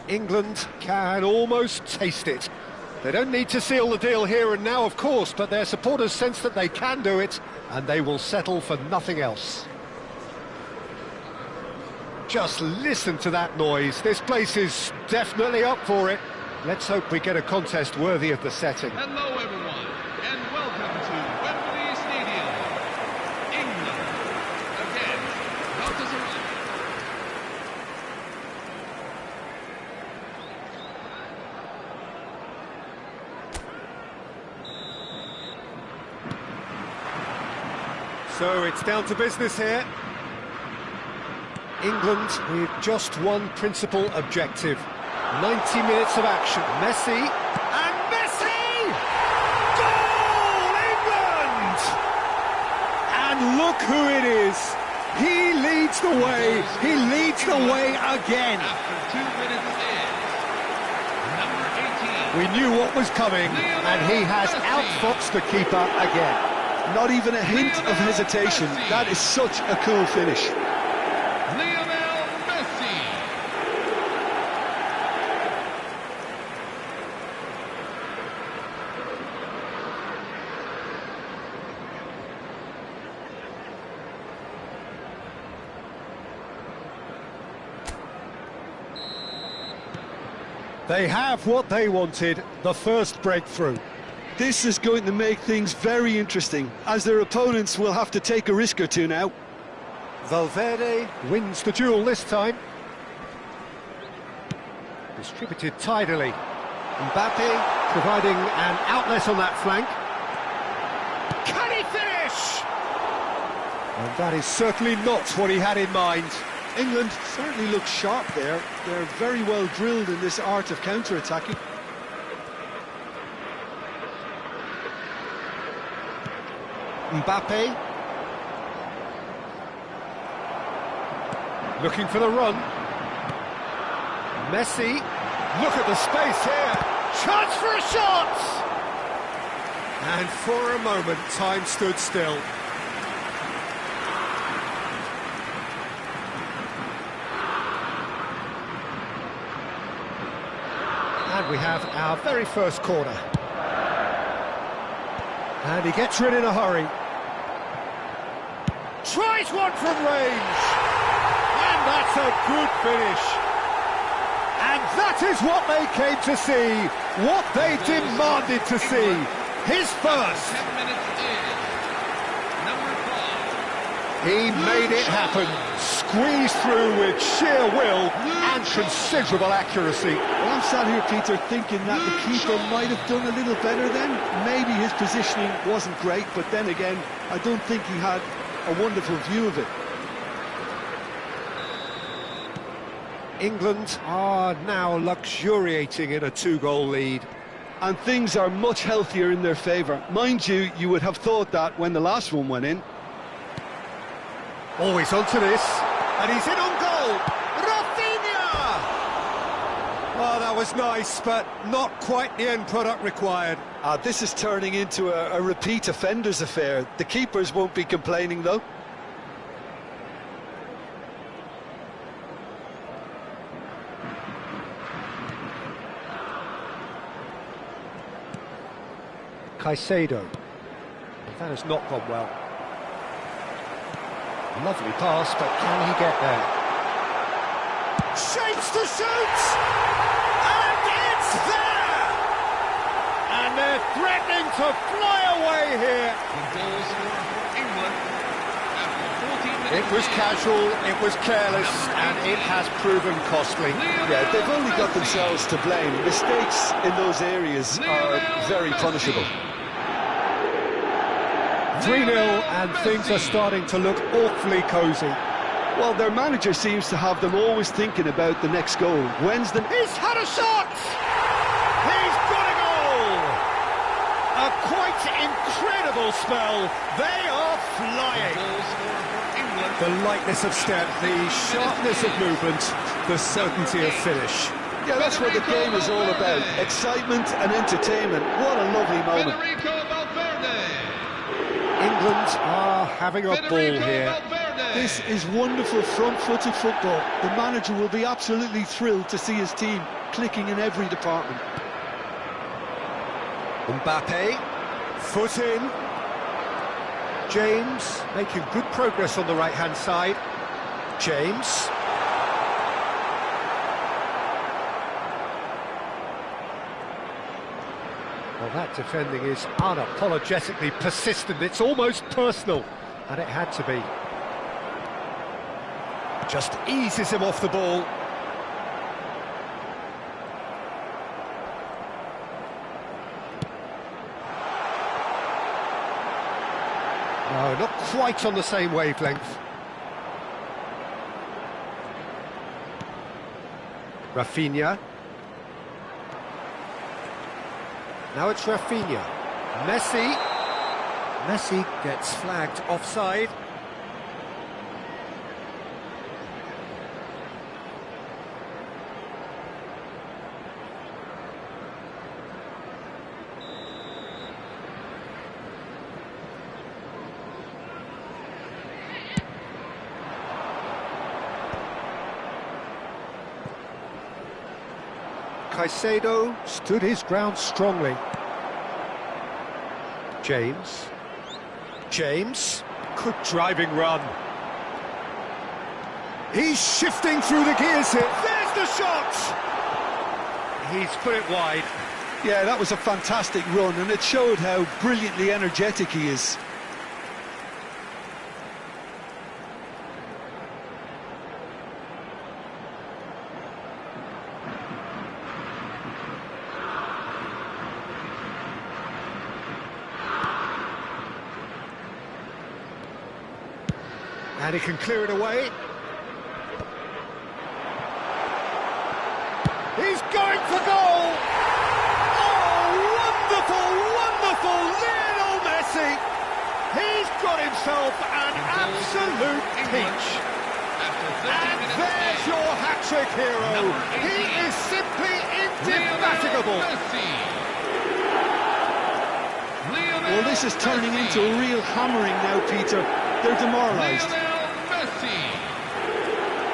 England can almost taste it. They don't need to seal the deal here and now, of course, but their supporters sense that they can do it, and they will settle for nothing else. Just listen to that noise. This place is definitely up for it. Let's hope we get a contest worthy of the setting. Hello, everyone, and welcome to Wembley Stadium. England, again, Galatasaray. So it's down to business here. England with just one principal objective. 90 minutes of action. Messi, and Messi! Goal, England! And look who it is. He leads the way. He leads the way again. After 2 minutes in, number 18. We knew what was coming, and he has outfoxed the keeper again. Not even a hint of hesitation. That is such a cool finish. They have what they wanted, the first breakthrough. This is going to make things very interesting, as their opponents will have to take a risk or two now. Valverde wins the duel this time. Distributed tidily. Mbappe providing an outlet on that flank. Can he finish? And that is certainly not what he had in mind. England certainly look sharp there. They're very well drilled in this art of counter-attacking. Mbappe. Looking for the run. Messi. Look at the space here. Chance for a shot! And for a moment, time stood still. And we have our very first corner. And he gets rid in a hurry. Tries one from range. And that's a good finish. And that is what they came to see. What they demanded to see. His first. 10 minutes in, number 5. He made it happen. Squeezed through with sheer will and considerable accuracy. Well, I'm sat here, Peter, thinking that the keeper might have done a little better then. Maybe his positioning wasn't great, but then again, I don't think he had a wonderful view of it. England are now luxuriating in a 2-goal lead. And things are much healthier in their favour. Mind you, you would have thought that when the last one went in. Always onto this, and he's in on goal. Rafinha! Oh, that was nice, but not quite the end product required. This is turning into a repeat offenders affair. The keepers won't be complaining, though. Caicedo. That has not gone well. Lovely pass, but can he get there? Shapes to shoot! And it's there! And they're threatening to fly away here. The goal scorer for England after 14 minutes. It was casual, it was careless, and it has proven costly. Yeah, they've only got themselves to blame. Mistakes in those areas are very punishable. 3-0, and things are starting to look awfully cosy. Well, their manager seems to have them always thinking about the next goal. When's the... He's had a shot! He's got a goal! A quite incredible spell. They are flying. Goal scorer for England. The lightness of step, the sharpness of movement, the certainty of finish. Yeah, that's what the game is all about. Excitement and entertainment. What a lovely moment. Federico Valverde. England are having a ball here. Valverde. This is wonderful front-footed football. The manager will be absolutely thrilled to see his team clicking in every department. Mbappe, foot in. James making good progress on the right-hand side. James. Well, that defending is unapologetically persistent. It's almost personal, and it had to be. Just eases him off the ball. No, not quite on the same wavelength. Rafinha. Now it's Rafinha. Messi. Messi gets flagged offside. Caicedo stood his ground strongly. James. James. Good driving run. He's shifting through the gears here. There's the shot! He's put it wide. Yeah, that was a fantastic run, and it showed how brilliantly energetic he is. And he can clear it away. He's going for goal! Oh, wonderful, wonderful Lionel Messi! He's got himself an absolute peach. And there's your hat-trick hero. He is simply indefatigable. Well, this is turning into a real hammering now, Peter. They're demoralised.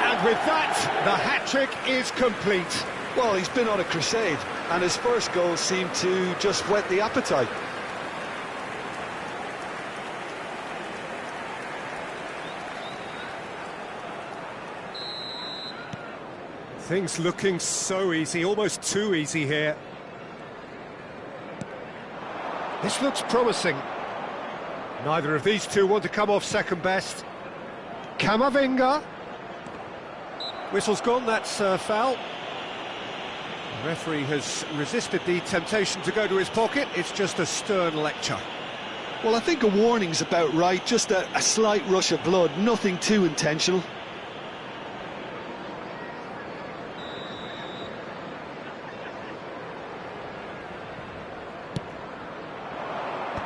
And with that, the hat-trick is complete. Well, he's been on a crusade, and his first goal seemed to just whet the appetite. Things looking so easy, almost too easy here. This looks promising. Neither of these two want to come off second best. Camavinga. Whistle's gone, that's foul. The referee has resisted the temptation to go to his pocket. It's just a stern lecture. Well, I think a warning's about right, just a slight rush of blood, nothing too intentional.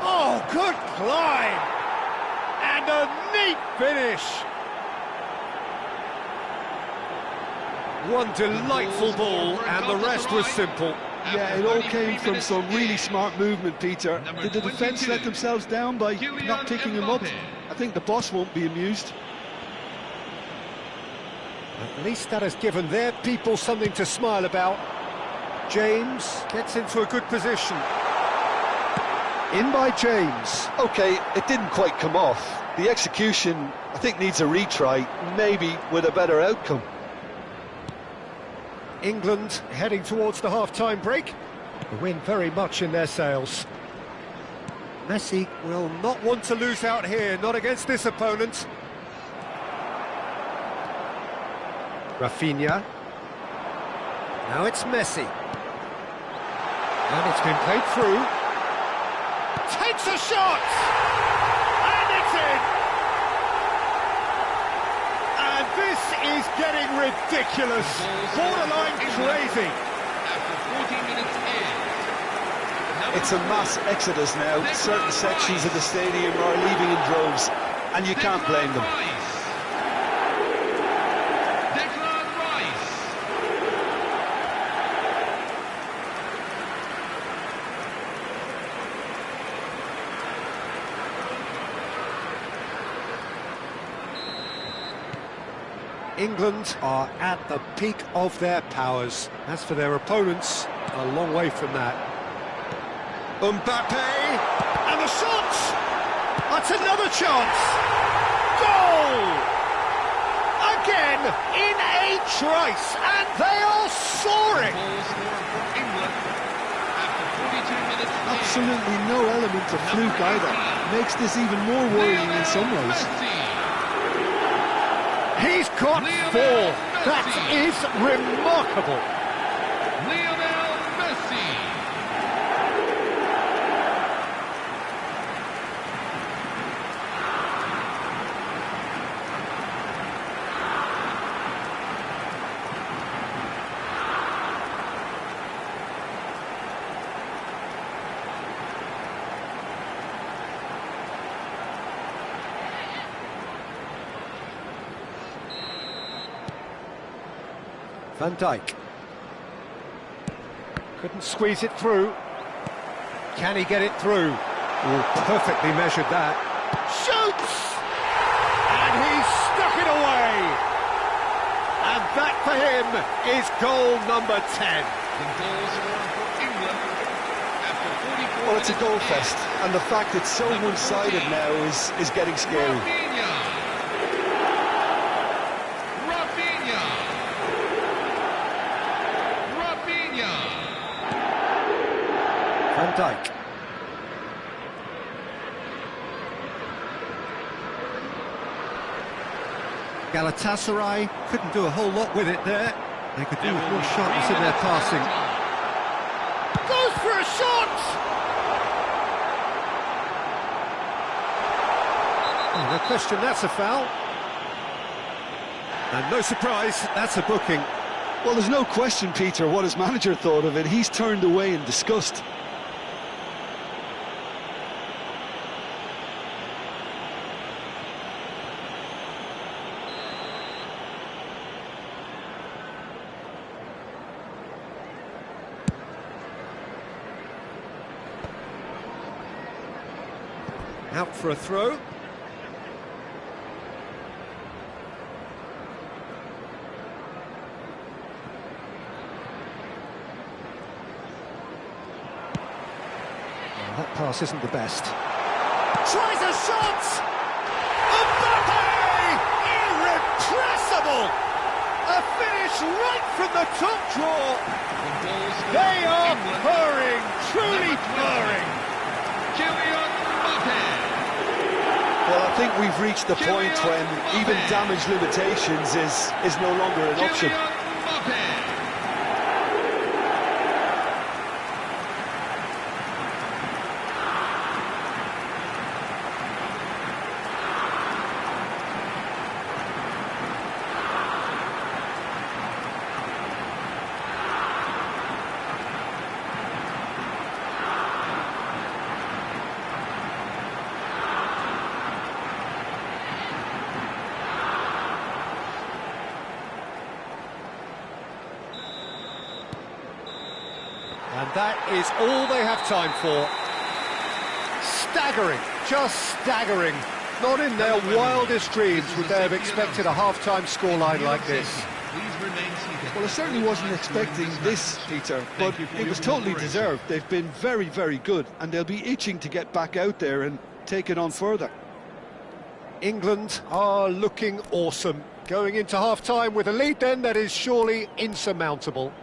Oh, good climb! And a neat finish! One delightful ball, and the rest was simple. Yeah, it all came from some really smart movement, Peter. Did the defence let themselves down by not picking him up? I think the boss won't be amused. At least that has given their people something to smile about. James gets into a good position. In by James. OK, it didn't quite come off. The execution, I think, needs a retry, maybe with a better outcome. England heading towards the half-time break. The win very much in their sails. Messi will not want to lose out here, not against this opponent. Rafinha. Now it's Messi. And it's been played through. Takes a shot! And it's in! And this is getting ridiculous. Borderline crazy. It's a mass exodus now. Certain sections of the stadium are leaving in droves, and you can't blame them. England are at the peak of their powers. As for their opponents, a long way from that. Mbappe, and the shot! That's another chance! Goal! Again, in a trice, and they are soaring! Goal scored for England after 42 minutes. Absolutely no element of fluke either. Makes this even more worrying in some ways. He's got four. That is remarkable. Lionel Messi. Van Dijk. Couldn't squeeze it through. Can he get it through? Oh, perfectly measured that. Shoots! And he stuck it away! And that for him is goal number 10. The goal scored for England after 44 Well, it's a minutes goal of fest, and the fact it's so Number one-sided 14. now is getting scary. Rafinha. Rafinha. Rafinha. Van Dijk. Galatasaray couldn't do a whole lot with it there. They could do with more sharpness in their passing. Goes for a shot! Oh, no question, that's a foul. And no surprise, that's a booking. Well, there's no question, Peter, what his manager thought of it. He's turned away in disgust. Out for a throw. That pass isn't the best. Tries a shot! Mbappe! Irrepressible! A finish right from the top draw. The goal scored They for are England. purring, truly Number 20. purring. Kylian Mbappe. Well, I think we've reached the point when even damage limitations is no longer an option. Kylian Mbappe. And that is all they have time for. Staggering, just staggering. Not in their wildest dreams would they have expected a half-time scoreline like this. Please remain seated. Well, I certainly wasn't expecting this, Peter, but it was totally deserved. They've been very, very good, and they'll be itching to get back out there and take it on further. England are looking awesome. Going into half-time with a lead then that is surely insurmountable.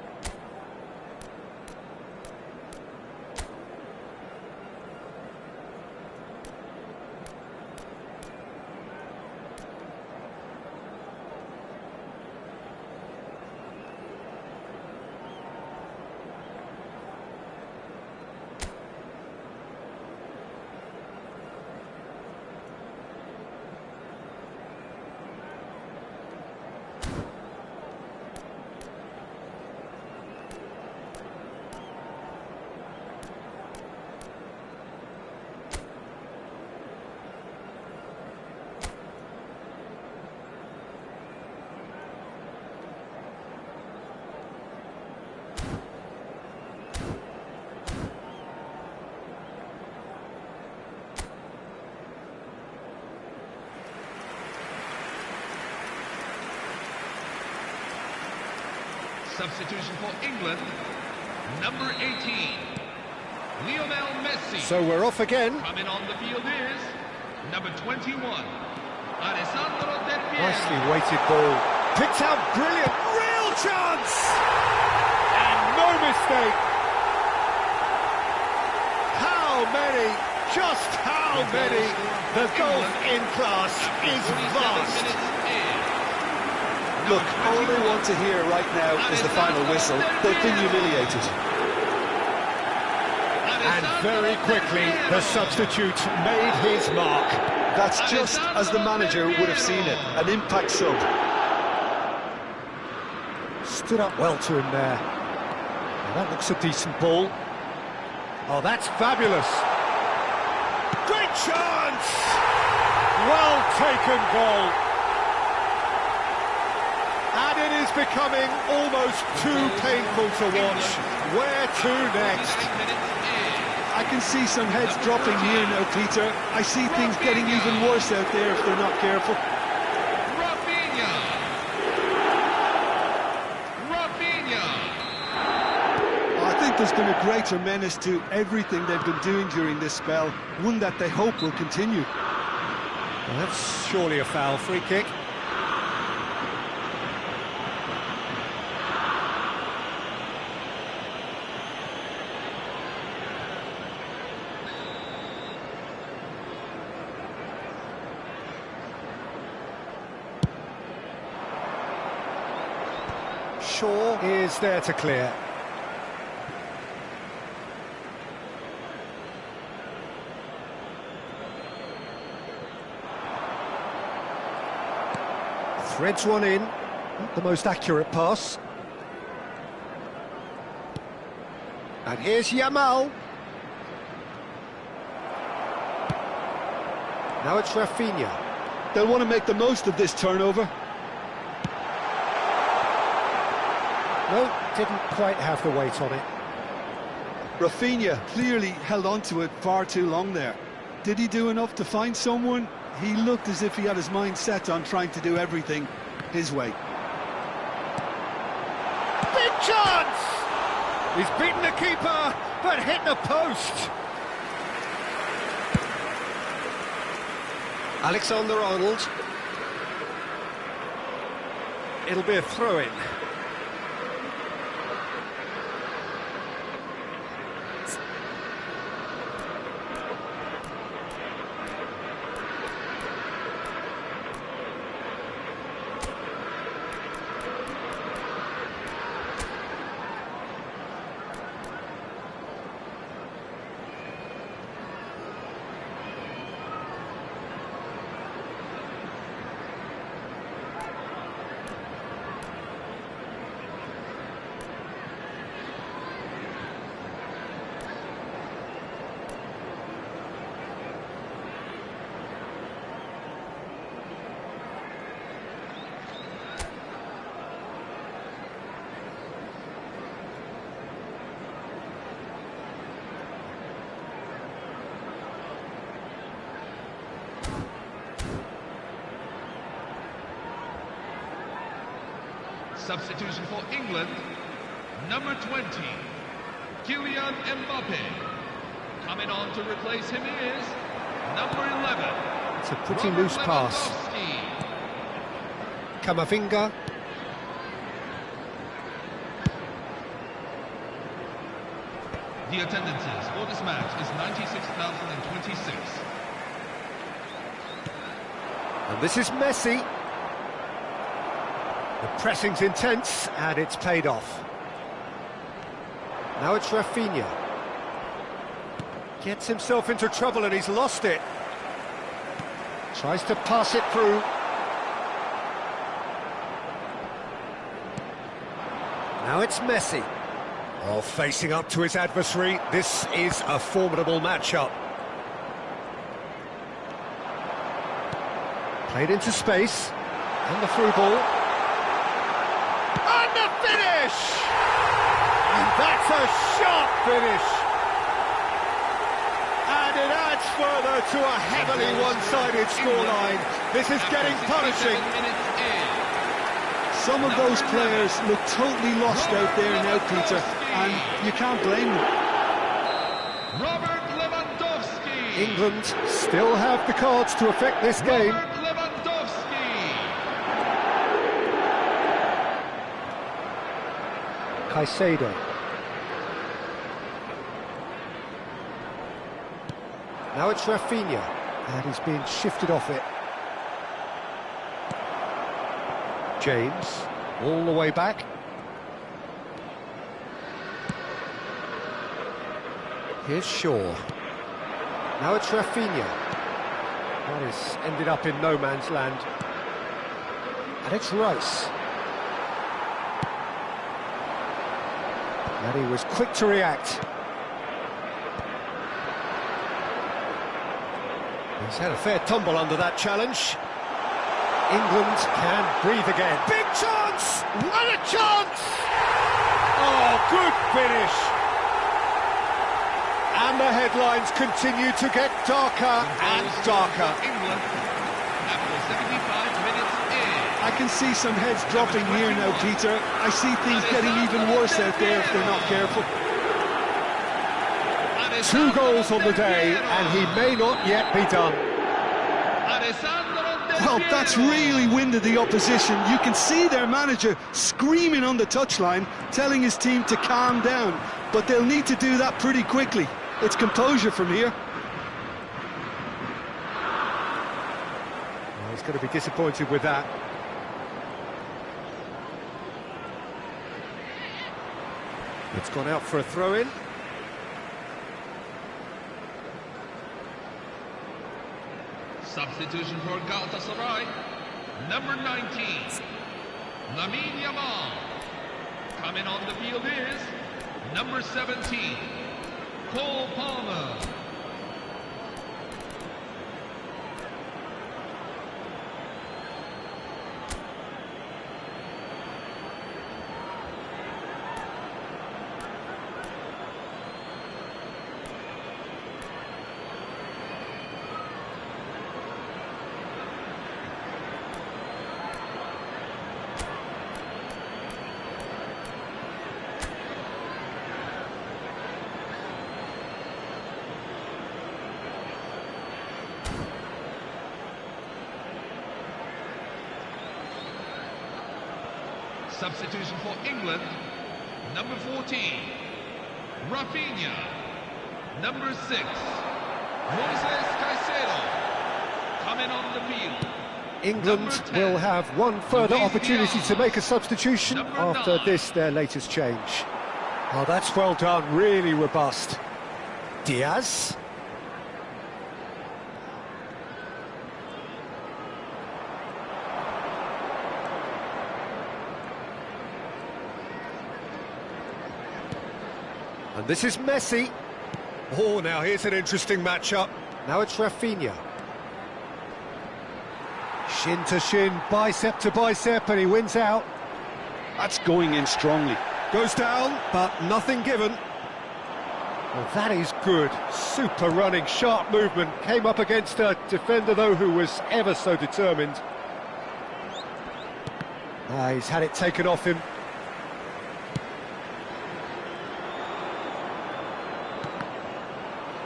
Substitution for England, number 18, Lionel Messi. So we're off again. Coming on the field is number 21, Alessandro Del Piero. Nicely weighted ball. Picked out brilliant. Real chance! And no mistake. How many? Just how many? The gulf in class is vast. Look, all they want to hear right now is the final whistle. They've been humiliated. And very quickly, the substitute made his mark. That's just as the manager would have seen it, an impact sub. Stood up well to him there. Now that looks a decent ball. Oh, that's fabulous. Great chance! Well taken goal. And it is becoming almost too painful to watch. Where to next? I can see some heads dropping here now, Peter. I see things getting even worse out there if they're not careful. Rafinha. I think there's been a greater menace to everything they've been doing during this spell, one that they hope will continue. Well, that's surely a foul. Free kick. Shaw is there to clear. Threads one in, not the most accurate pass. And here's Yamal. Now it's Rafinha. They'll want to make the most of this turnover. No, didn't quite have the weight on it. Rafinha clearly held on to it far too long there. Did he do enough to find someone? He looked as if he had his mind set on trying to do everything his way. Big chance! He's beaten the keeper, but hit the post. Alexander-Arnold. It'll be a throw-in. Substitution for England, number 20, Kylian Mbappe. Coming on to replace him is number 11. It's a pretty loose pass. Camavinga. The attendances for this match is 96,026. And this is Messi. The pressing's intense, and it's paid off. Now it's Rafinha. Gets himself into trouble, and he's lost it. Tries to pass it through. Now it's Messi. Oh, facing up to his adversary. This is a formidable matchup. Played into space. And the through ball. And the finish! And that's a sharp finish. And it adds further to a heavily one-sided scoreline. This is getting punishing. Some of those players look totally lost out there now, Peter, and you can't blame them. Robert Lewandowski. England still have the cards to affect this game. Robert Lewandowski. Caicedo. Now it's Rafinha, and he's being shifted off it. James, all the way back. Here's Shaw. Now it's Rafinha. That has ended up in no man's land. And it's Rice. And he was quick to react. He's had a fair tumble under that challenge. England can breathe again. Big chance! What a chance! Oh, good finish. And the headlines continue to get darker and darker. England, after 75 minutes in. I can see some heads dropping here now, Peter. I see things getting even worse out there if they're not careful. 2 goals on the day, and he may not yet be done. Well, that's really winded the opposition. You can see their manager screaming on the touchline, telling his team to calm down. But they'll need to do that pretty quickly. It's composure from here. Well, he's going to be disappointed with that. It's gone out for a throw-in. Substitution for Galatasaray, number 19, Lamine Yamal. Coming on the field is number 17, Cole Palmer. Substitution for England, number 14, Rafinha. Number 6, Moses Caicedo. Coming on the field. England 10, will have one further Luis opportunity Diaz. to make a substitution Number after 9. this, their latest change. Oh, that's well done, really robust. Diaz. And this is Messi. Oh, now here's an interesting matchup. Now it's Rafinha. Shin to shin, bicep to bicep, and he wins out. That's going in strongly. Goes down, but nothing given. Well, that is good. Super running, sharp movement. Came up against a defender, though, who was ever so determined. He's had it taken off him.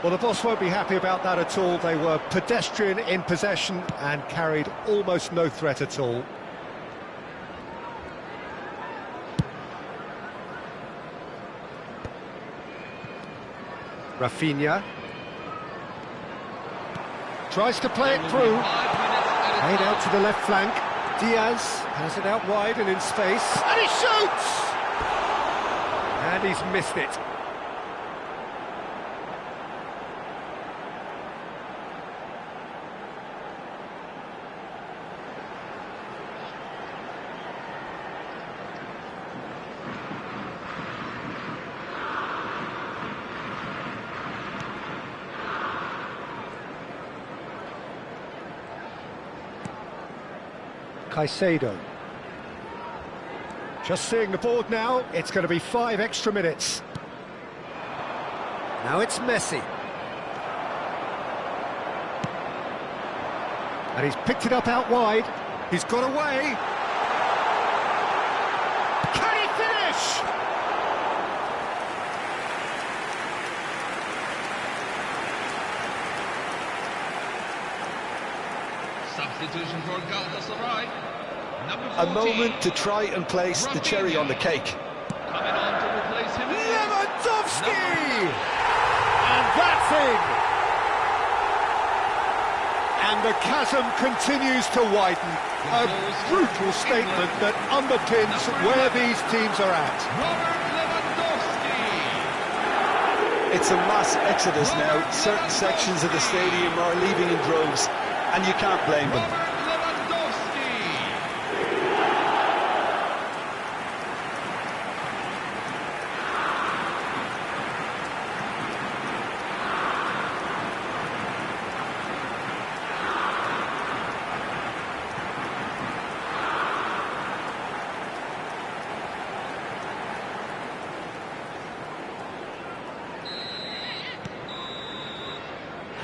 Well, the boss won't be happy about that at all. They were pedestrian in possession and carried almost no threat at all. Rafinha tries to play it through. Made out to the left flank. Diaz has it out wide and in space. And he shoots! And he's missed it. Caicedo. Just seeing the board now, it's going to be 5 extra minutes. Now it's Messi. And he's picked it up out wide. He's got away. Substitution for Galatasaray. Number 14. A moment to try and place the cherry on the cake. Coming on to replace him is Lewandowski! And that's in! And the chasm continues to widen. A brutal statement that underpins where these teams are at. Robert Lewandowski. It's a mass exodus now. Certain sections of the stadium are leaving in droves, and you can't blame them. Robert Lewandowski.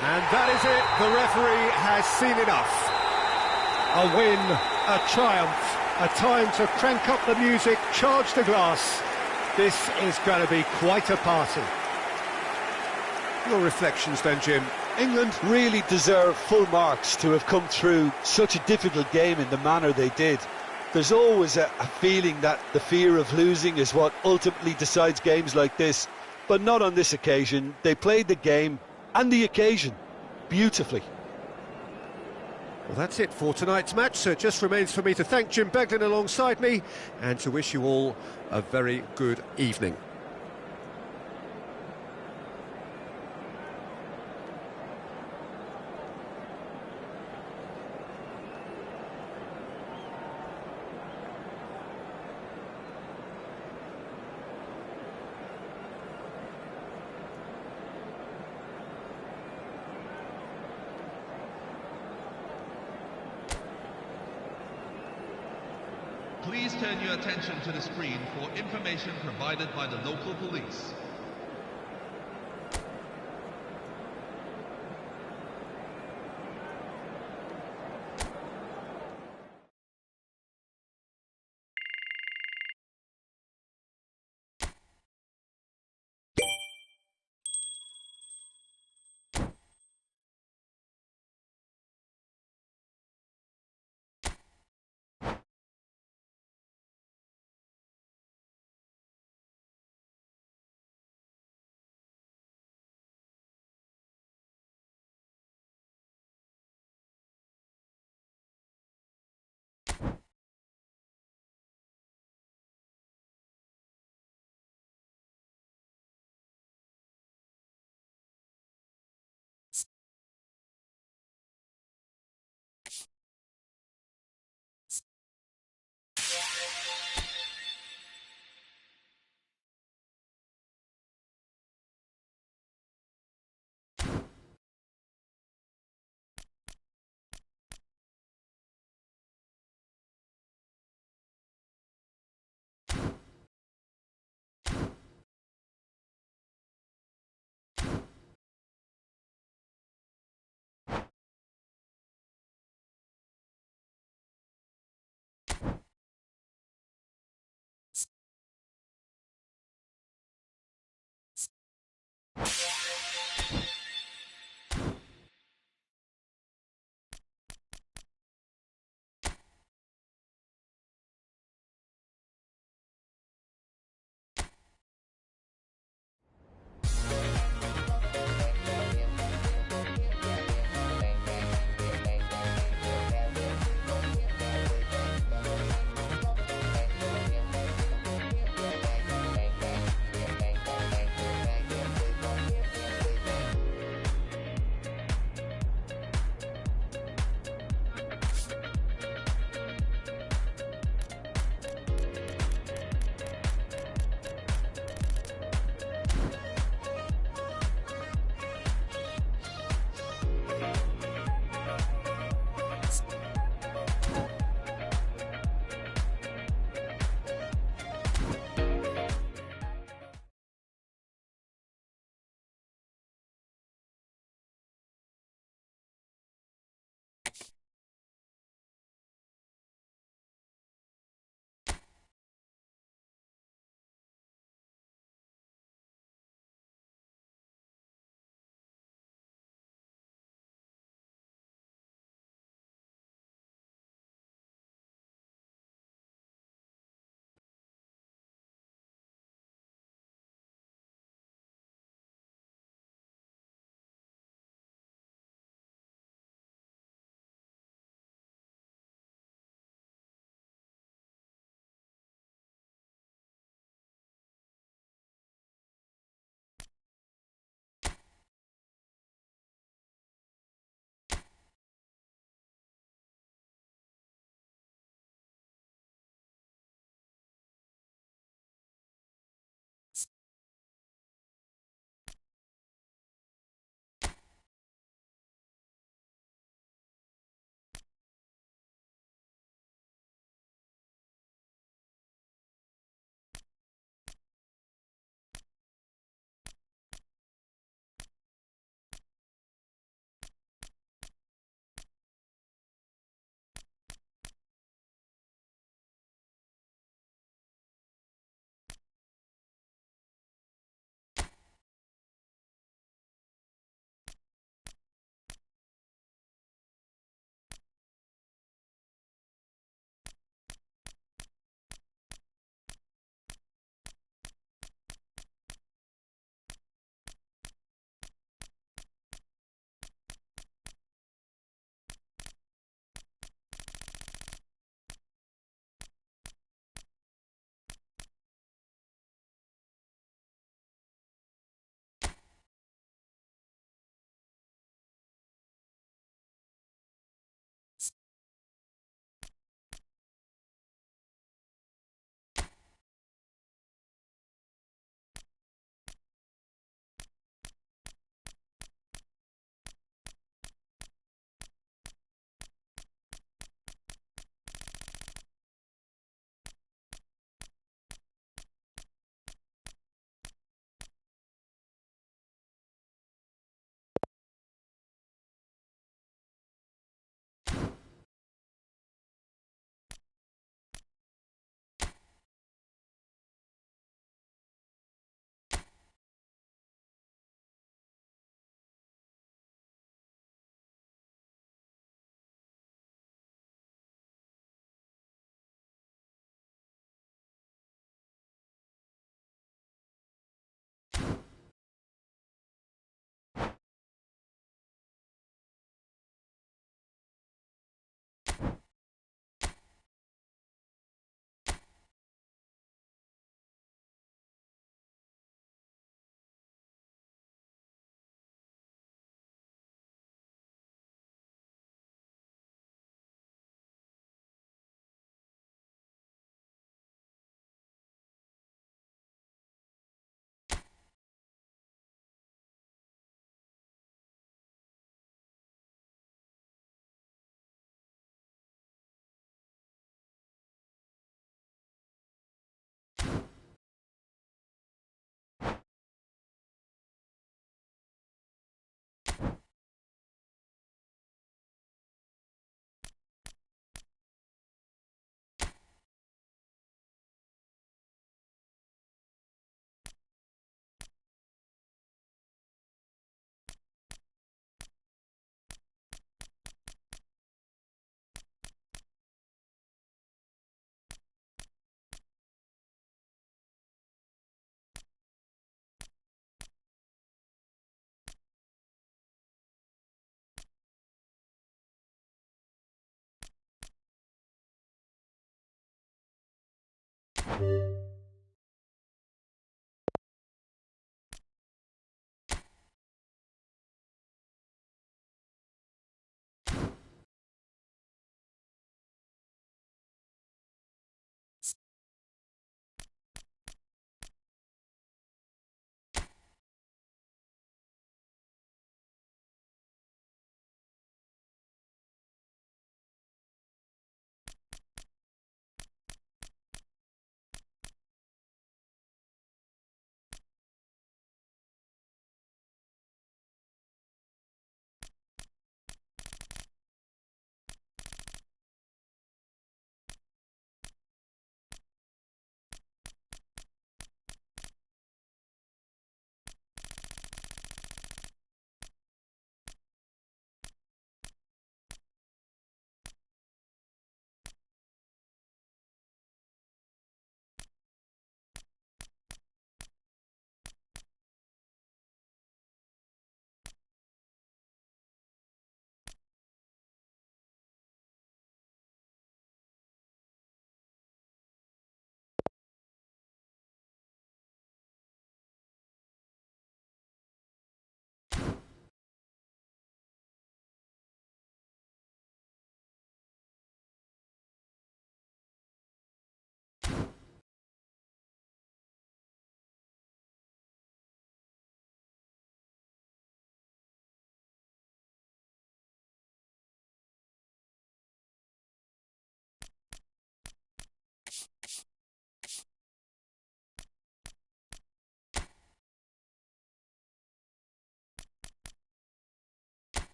And that is it. The referee has seen enough. A win, a triumph, a time to crank up the music, charge the glass. This is going to be quite a party. Your reflections then, Jim? England really deserve full marks to have come through such a difficult game in the manner they did. There's always a feeling that the fear of losing is what ultimately decides games like this, but not on this occasion. They played the game and the occasion beautifully. Well, that's it for tonight's match, so it just remains for me to thank Jim Beglin alongside me and to wish you all a very good evening. Please turn your attention to the screen for information provided by the local police. it.